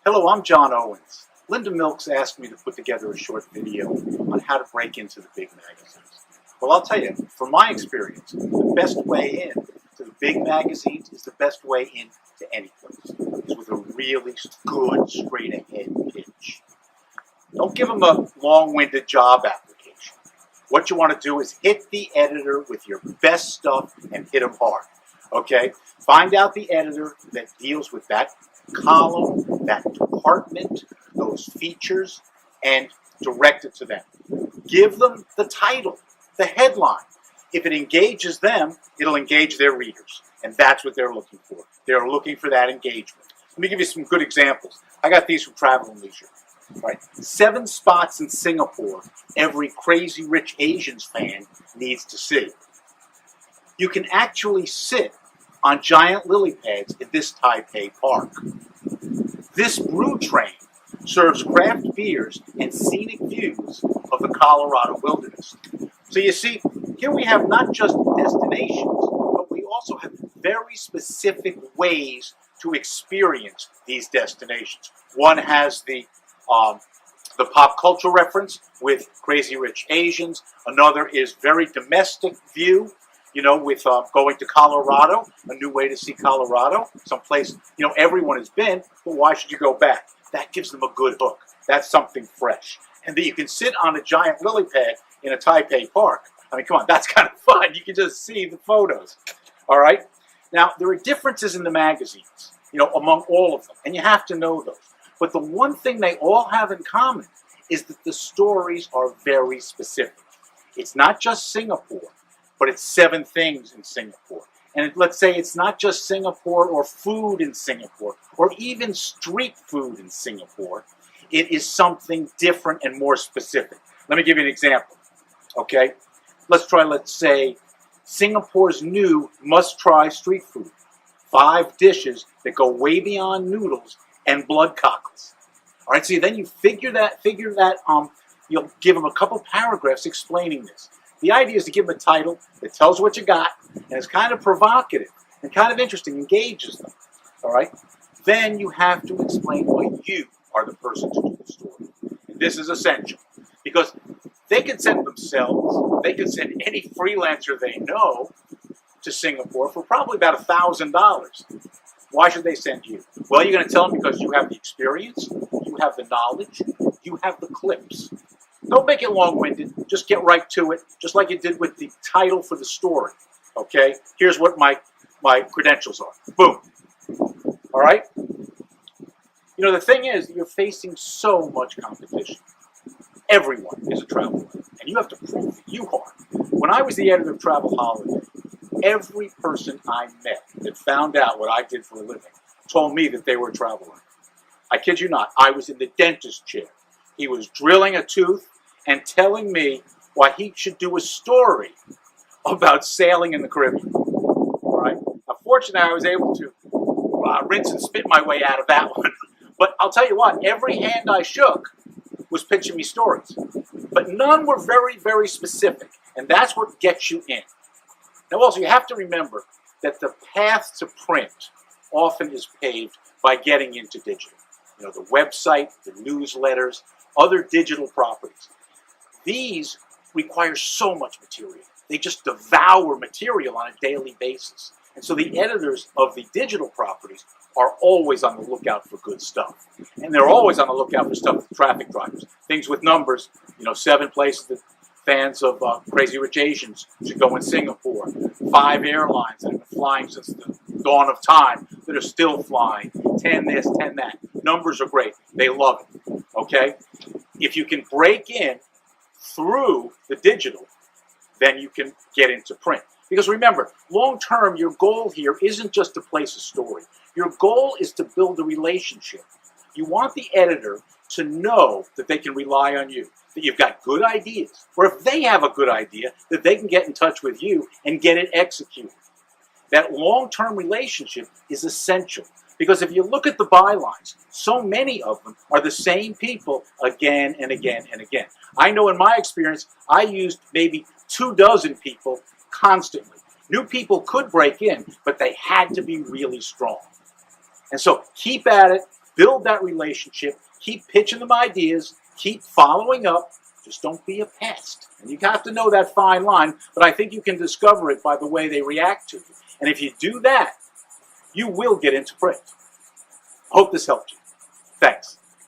Hello, I'm John Owens. Linda Milks asked me to put together a short video on how to break into the big magazines. Well, I'll tell you, from my experience, the best way in to the big magazines is the best way in to any place. Is with a really good, straight-ahead pitch. Don't give them a long-winded job application. What you want to do is hit the editor with your best stuff and hit them hard. Okay? Find out the editor that deals with that column, that department, those features, and direct it to them. Give them the title, the headline. If it engages them, it'll engage their readers. And that's what they're looking for. They're looking for that engagement. Let me give you some good examples. I got these from Travel and Leisure. Right? 7 spots in Singapore every Crazy Rich Asians fan needs to see. You can actually sit on giant lily pads at this Taipei park. This brew train serves craft beers and scenic views of the Colorado wilderness. So you see, here we have not just destinations, but we also have very specific ways to experience these destinations. One has the pop culture reference with Crazy Rich Asians. Another is very domestic view, you know, with going to Colorado, a new way to see Colorado, someplace, you know, everyone has been, but why should you go back? That gives them a good hook. That's something fresh. And that you can sit on a giant lily pad in a Taipei park. I mean, come on, that's kind of fun. You can just see the photos. All right? Now, there are differences in the magazines, you know, among all of them, and you have to know those. But the one thing they all have in common is that the stories are very specific. It's not just Singapore, but it's 7 things in Singapore. And let's say it's not just Singapore or food in Singapore, or even street food in Singapore. It is something different and more specific. Let me give you an example, okay? Let's say, Singapore's new must-try street food. 5 dishes that go way beyond noodles and blood cockles. All right, so then you figure that, you'll give them a couple paragraphs explaining this. The idea is to give them a title that tells what you got, and is kind of provocative and kind of interesting, engages them. All right? Then you have to explain why you are the person to do the story. And this is essential, because they could send themselves, they could send any freelancer they know to Singapore for probably about $1,000. Why should they send you? Well, you're going to tell them because you have the experience, you have the knowledge, you have the clips. Don't make it long-winded. Just get right to it, just like you did with the title for the story. Okay? Here's what my credentials are. Boom. All right? You know, the thing is, you're facing so much competition. Everyone is a travel writer, and you have to prove that you are. When I was the editor of Travel Holiday, every person I met that found out what I did for a living told me that they were a travel writer. I kid you not. I was in the dentist chair. He was drilling a tooth and telling me why he should do a story about sailing in the Caribbean. All right? Now, fortunately, I was able to rinse and spit my way out of that one. But I'll tell you what, every hand I shook was pitching me stories. But none were very, very specific. And that's what gets you in. Now, also, you have to remember that the path to print often is paved by getting into digital. You know, the website, the newsletters, other digital properties. These require so much material. They just devour material on a daily basis. And so the editors of the digital properties are always on the lookout for good stuff. And they're always on the lookout for stuff with traffic drivers. Things with numbers, you know, 7 places that fans of Crazy Rich Asians should go in Singapore. 5 airlines that have been flying since the dawn of time that are still flying. 10 this, 10 that. Numbers are great. They love it. Okay? If you can break in through the digital, then you can get into print. Because remember, long term, your goal here isn't just to place a story. Your goal is to build a relationship. You want the editor to know that they can rely on you, that you've got good ideas, or if they have a good idea, that they can get in touch with you and get it executed. That long-term relationship is essential. Because if you look at the bylines, so many of them are the same people again and again and again. I know in my experience, I used maybe 24 people constantly. New people could break in, but they had to be really strong. And so keep at it, build that relationship, keep pitching them ideas, keep following up. Just don't be a pest. And you have to know that fine line, but I think you can discover it by the way they react to you. And if you do that, you will get into print. Hope this helped you. Thanks.